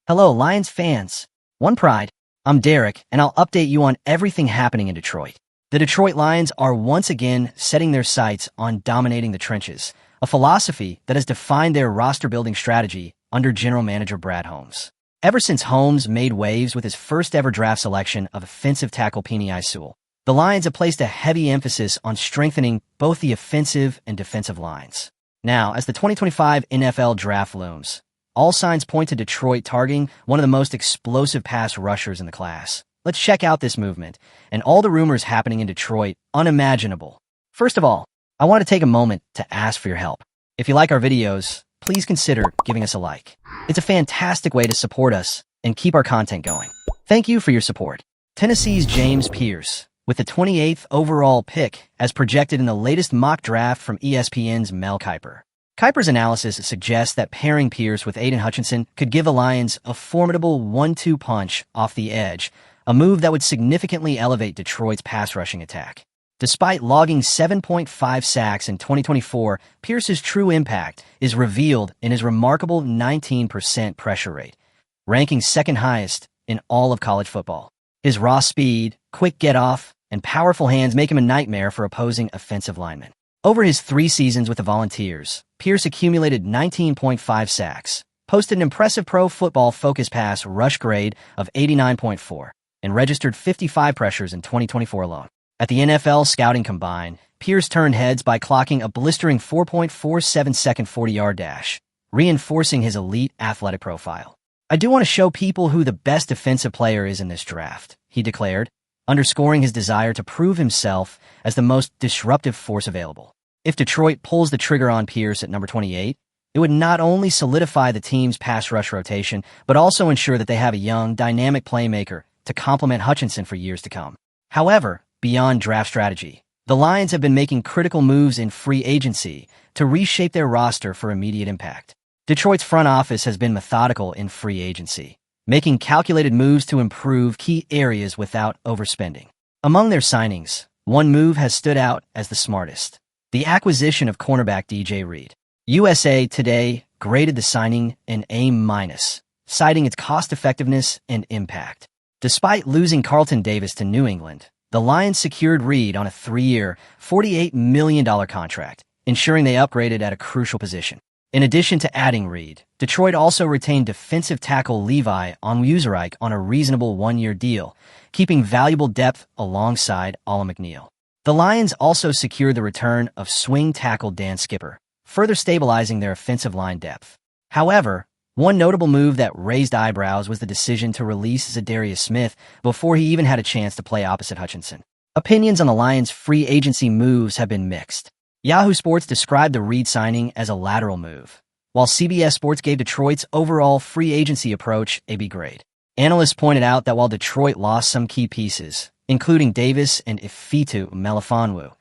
Hello, Lions fans. One Pride. I'm Derek, and I'll update you on everything happening in Detroit. The Detroit Lions are once again setting their sights on dominating the trenches, a philosophy that has defined their roster-building strategy under general manager Brad Holmes. Ever since Holmes made waves with his first-ever draft selection of offensive tackle Penei Sewell, the Lions have placed a heavy emphasis on strengthening both the offensive and defensive lines. Now, as the 2025 NFL Draft looms, all signs point to Detroit targeting one of the most explosive pass rushers in the class. Let's check out this movement and all the rumors happening in Detroit unimaginable. First of all, I want to take a moment to ask for your help. If you like our videos, please consider giving us a like. It's a fantastic way to support us and keep our content going. Thank you for your support. Tennessee's James Pierce, with the 28th overall pick as projected in the latest mock draft from ESPN's Mel Kiper. Kiper's analysis suggests that pairing Pierce with Aiden Hutchinson could give the Lions a formidable 1-2 punch off the edge, a move that would significantly elevate Detroit's pass rushing attack. Despite logging 7.5 sacks in 2024, Pierce's true impact is revealed in his remarkable 19% pressure rate, ranking second highest in all of college football. His raw speed, quick get-off, and powerful hands make him a nightmare for opposing offensive linemen. Over his 3 seasons with the Volunteers, Pierce accumulated 19.5 sacks, posted an impressive Pro Football Focus pass rush grade of 89.4, and registered 55 pressures in 2024 alone. At the NFL Scouting Combine, Pierce turned heads by clocking a blistering 4.47-second 40-yard dash, reinforcing his elite athletic profile. "I do want to show people who the best defensive player is in this draft," he declared, underscoring his desire to prove himself as the most disruptive force available. If Detroit pulls the trigger on Pierce at number 28, it would not only solidify the team's pass rush rotation, but also ensure that they have a young, dynamic playmaker to complement Hutchinson for years to come. However, beyond draft strategy, the Lions have been making critical moves in free agency to reshape their roster for immediate impact. Detroit's front office has been methodical in free agency, making calculated moves to improve key areas without overspending. Among their signings, one move has stood out as the smartest: the acquisition of cornerback DJ Reed. USA Today graded the signing an A-, citing its cost-effectiveness and impact. Despite losing Carlton Davis to New England, the Lions secured Reed on a 3-year, $48 million contract, ensuring they upgraded at a crucial position. In addition to adding Reed, Detroit also retained defensive tackle Levi Onwuzurike on a reasonable 1-year deal, keeping valuable depth alongside Alim McNeill. The Lions also secured the return of swing tackle Dan Skipper, further stabilizing their offensive line depth. However, one notable move that raised eyebrows was the decision to release Zadarius Smith before he even had a chance to play opposite Hutchinson. Opinions on the Lions' free agency moves have been mixed. Yahoo Sports described the Reed signing as a lateral move, while CBS Sports gave Detroit's overall free agency approach a B grade. Analysts pointed out that while Detroit lost some key pieces, including Davis and Ifeatu Melifonwu,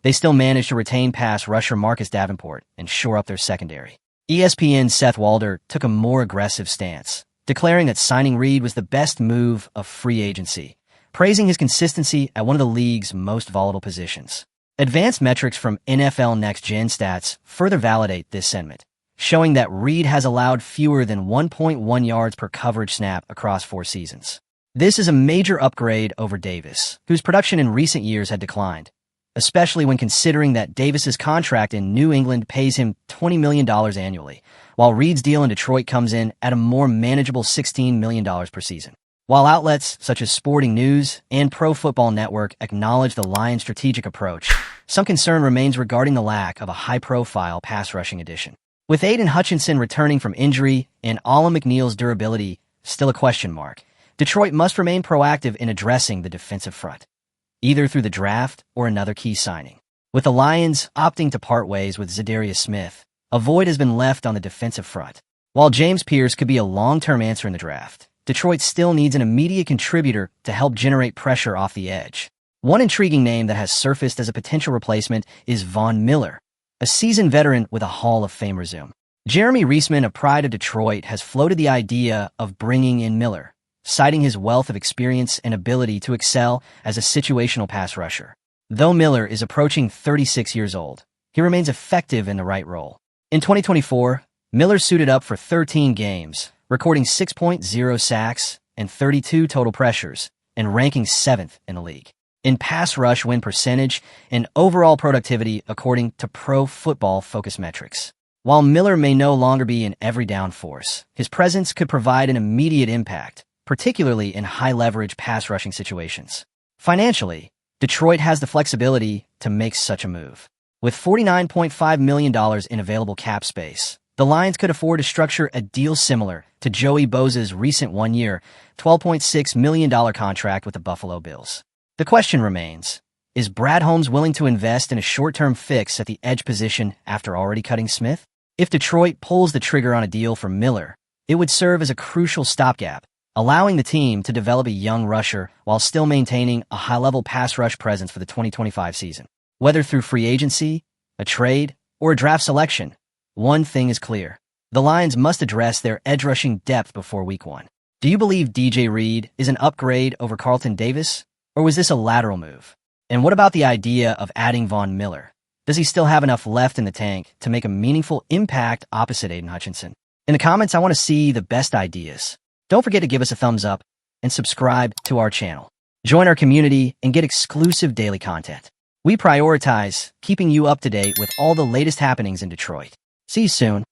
they still managed to retain pass rusher Marcus Davenport and shore up their secondary. ESPN's Seth Walder took a more aggressive stance, declaring that signing Reed was the best move of free agency, praising his consistency at one of the league's most volatile positions. Advanced metrics from NFL Next Gen Stats further validate this sentiment, showing that Reed has allowed fewer than 1.1 yards per coverage snap across 4 seasons. This is a major upgrade over Davis, whose production in recent years had declined, especially when considering that Davis's contract in New England pays him $20 million annually, while Reed's deal in Detroit comes in at a more manageable $16 million per season. While outlets such as Sporting News and Pro Football Network acknowledge the Lions' strategic approach, some concern remains regarding the lack of a high-profile pass-rushing addition. With Aiden Hutchinson returning from injury and Alim McNeill's durability still a question mark, Detroit must remain proactive in addressing the defensive front, either through the draft or another key signing. With the Lions opting to part ways with Zadarius Smith, a void has been left on the defensive front. While James Pierce could be a long-term answer in the draft, Detroit still needs an immediate contributor to help generate pressure off the edge. One intriguing name that has surfaced as a potential replacement is Von Miller, a seasoned veteran with a Hall of Fame resume. Jeremy Reisman of Pride of Detroit has floated the idea of bringing in Miller, citing his wealth of experience and ability to excel as a situational pass rusher. Though Miller is approaching 36 years old, he remains effective in the right role. In 2024, Miller suited up for 13 games, recording 6.0 sacks and 32 total pressures, and ranking 7th in the league in pass rush win percentage and overall productivity according to Pro Football Focus metrics. While Miller may no longer be an every-down force, his presence could provide an immediate impact, particularly in high-leverage pass rushing situations. Financially, Detroit has the flexibility to make such a move. With $49.5 million in available cap space, the Lions could afford to structure a deal similar to Joey Bosa's recent one-year, $12.6 million contract with the Buffalo Bills. The question remains, is Brad Holmes willing to invest in a short-term fix at the edge position after already cutting Smith? If Detroit pulls the trigger on a deal for Miller, it would serve as a crucial stopgap, allowing the team to develop a young rusher while still maintaining a high-level pass rush presence for the 2025 season. Whether through free agency, a trade, or a draft selection, one thing is clear. The Lions must address their edge rushing depth before Week 1. Do you believe DJ Reed is an upgrade over Carlton Davis, or was this a lateral move? And what about the idea of adding Von Miller? Does he still have enough left in the tank to make a meaningful impact opposite Aiden Hutchinson? In the comments, I want to see the best ideas. Don't forget to give us a thumbs up and subscribe to our channel. Join our community and get exclusive daily content. We prioritize keeping you up to date with all the latest happenings in Detroit. See you soon.